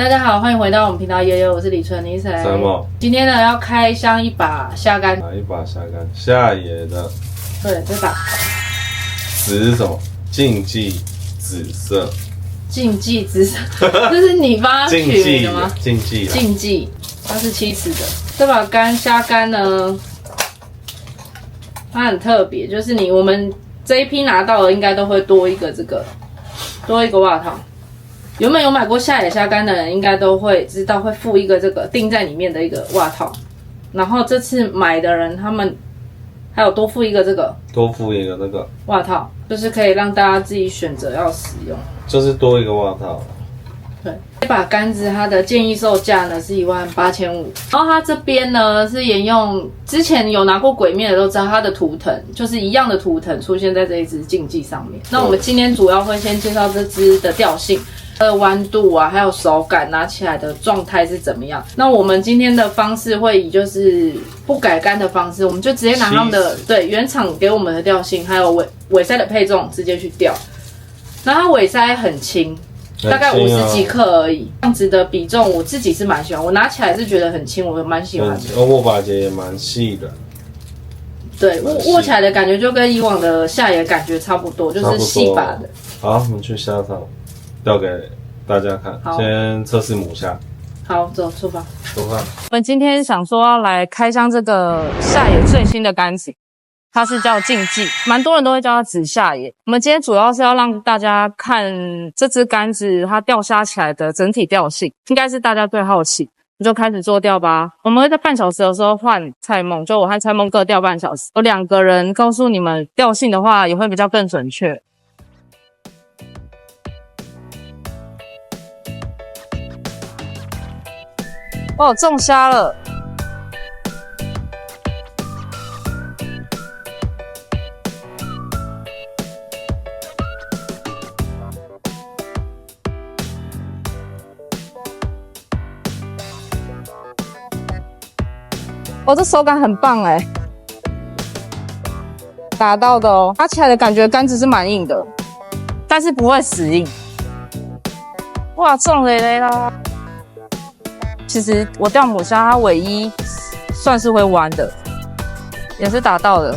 大家好，欢迎回到我们频道悠悠，我是李纯妮谁。什么？今天呢要开箱一把虾干，哪一把虾干？夏野的。对，这把紫是什么？竞技紫色。竞技紫色，这是你帮它取的吗？竞技，竞技，它是7尺的。这把虾干呢，它很特别，就是我们这一批拿到的应该都会多一个多一个袜套。原本有买过夏野虾干的人，应该都会知道会附一个钉在里面的一个袜套。然后这次买的人，他们还有多附一个多附一个那个袜套，就是可以让大家自己选择要使用。就是多一个袜套。对，这把杆子它的建议售价呢是18500，然后它这边呢是沿用之前有拿过鬼灭的都知道它的图腾，就是一样的图腾出现在这一支竞技上面。那我们今天主要会先介绍这支的调性。它的弯度啊，还有手感，拿起来的状态是怎么样？那我们今天的方式会以就是不改杆的方式，我们就直接拿他们的原厂给我们的调性，还有尾塞的配重直接去调。然后它尾塞很轻，大概50几克而已，这样子的比重我自己是蛮喜欢，我拿起来是觉得很轻，我蛮喜欢的。握把节也蛮细的。对，握起来的感觉就跟以往的夏野感觉差不多，就是细把的。好，我们去虾场。调给大家看，先测试母虾。好，走，出发。我们今天想说要来开箱这个夏野最新的杆子，它是叫竞技，蛮多人都会叫它紫夏野。我们今天主要是要让大家看这支杆子它钓虾起来的整体调性，应该是大家最好奇。我就开始做钓吧。我们会在半小时的时候换蔡梦，就我和蔡梦各钓半小时，有2个人告诉你们调性的话，也会比较更准确。哦，中虾了！哦，这手感很棒哎，打到的哦，打起来的感觉杆子是蛮硬的，但是不会死硬。哇，中雷雷啦！其实我钓母虾，它尾翼算是会弯的，也是打到的。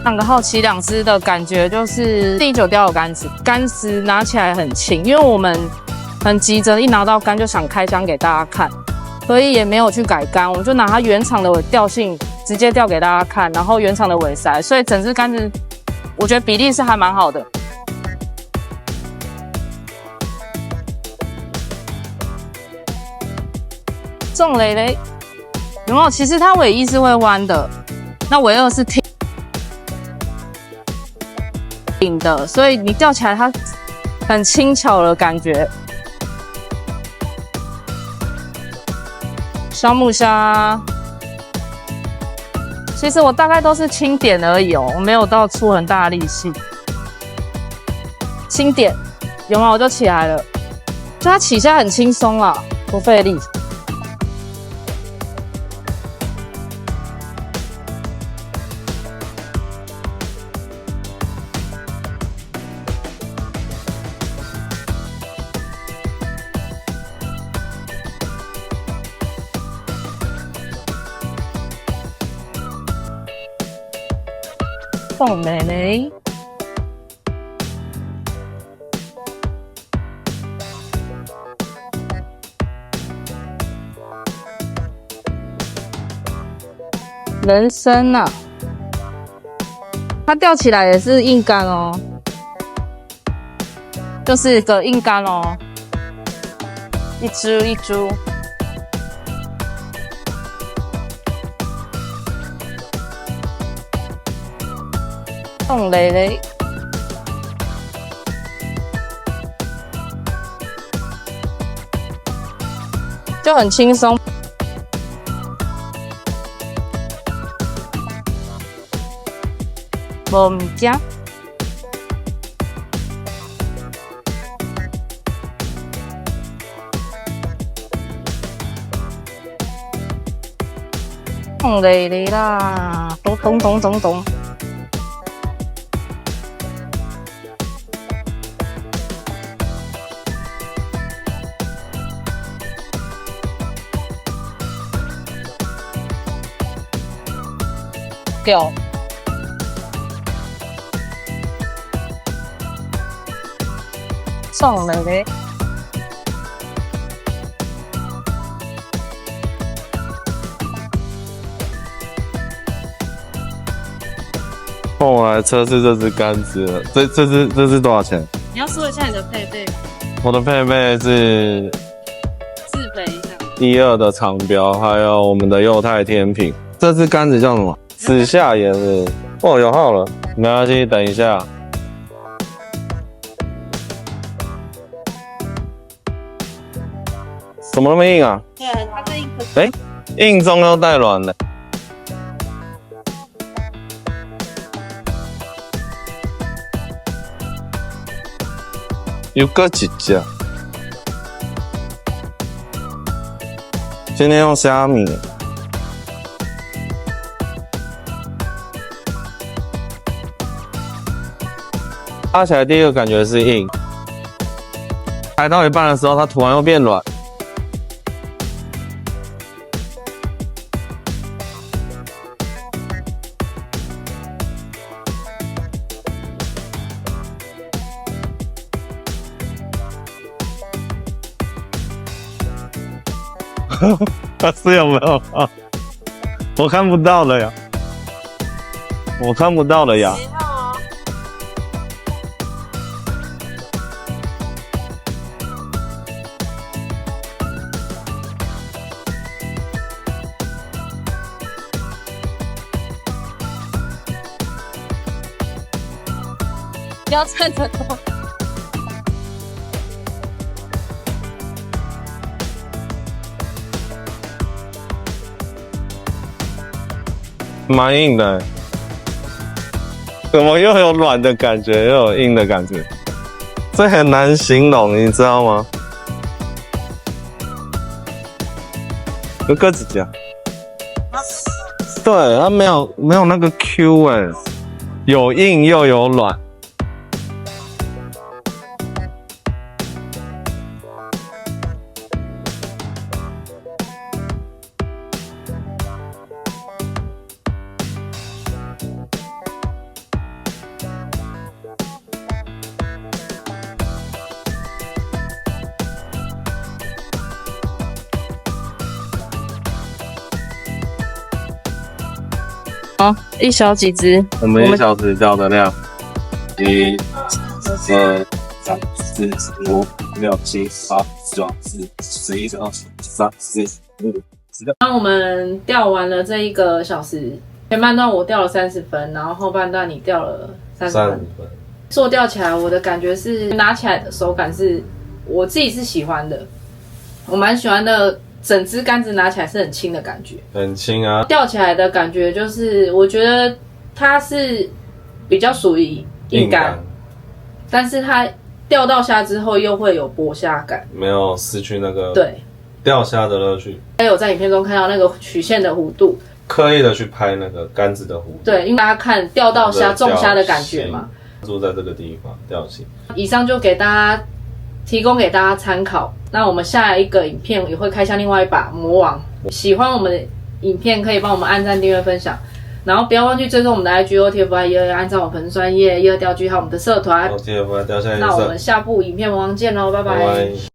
两个好奇2只的感觉就是第9钓的杆子拿起来很轻，因为我们很急着一拿到杆就想开箱给大家看，所以也没有去改杆，我们就拿它原厂的调性直接钓给大家看，然后原厂的尾塞，所以整只杆子我觉得比例是还蛮好的。中雷雷，有没有？其实它尾翼是会弯的，那尾2是挺的，所以你钓起来它很轻巧的感觉。小母虾，其实我大概都是轻点而已哦，我没有到出很大的力气，轻点，有没有？我就起来了，就它起下很轻松啊，不费力。凤妹妹，人参啊，它钓起来也是硬竿哦，就是个硬竿哦，一株一株。中雷雷，就很轻松。无物件，累累啦，咚咚咚咚咚。掉。上了嘞。我来测试这只杆子了，这只多少钱？你要说一下你的配备。我的配备是自肥一下。12的长标，还有我们的幼态天平。这支杆子叫什么？紫下岩是。哦，有号了，没关系，等一下。怎么那么硬啊？对，它这硬硬中又带软的。有个几只，今天用虾米，拉起来第一个感觉是硬，抬到一半的时候，它突然又变软。是有没有啊？我看不到了呀，我看不到了呀。不要站着动。蛮硬的，怎么又有软的感觉，又有硬的感觉？这很难形容，你知道吗？有个指甲，对，它没有那个 Q 有硬又有软。好，1小几只？我们1小时钓的量，1、2、3、4、5、6、7、8、9、10、11、12、13、14、15、16。当我们钓完了这1个小时，前半段我钓了30分，然后后半段你钓了30分。做钓起来，我的感觉是拿起来的手感是我自己是喜欢的，我蛮喜欢的。整支杆子拿起来是很轻的感觉，很轻啊。钓起来的感觉就是，我觉得它是比较属于硬杆，但是它钓到虾之后又会有剥虾感，没有失去那个对钓虾的乐趣。还有在影片中看到那个曲线的弧度，刻意的去拍那个杆子的弧度，对，因为大家看钓到虾、中虾的感觉嘛，住在这个地方钓型。以上就给大家提供给大家参考。那我们下一个影片也会开箱另外一把魔王。喜欢我们的影片可以帮我们按赞、订阅、分享，然后不要忘记追踪我们的 IG OTFI12，按照我们粉丝专页12钓具还有我们的社团。OTFI 钓虾。那我们下部影片魔王见喽，拜拜。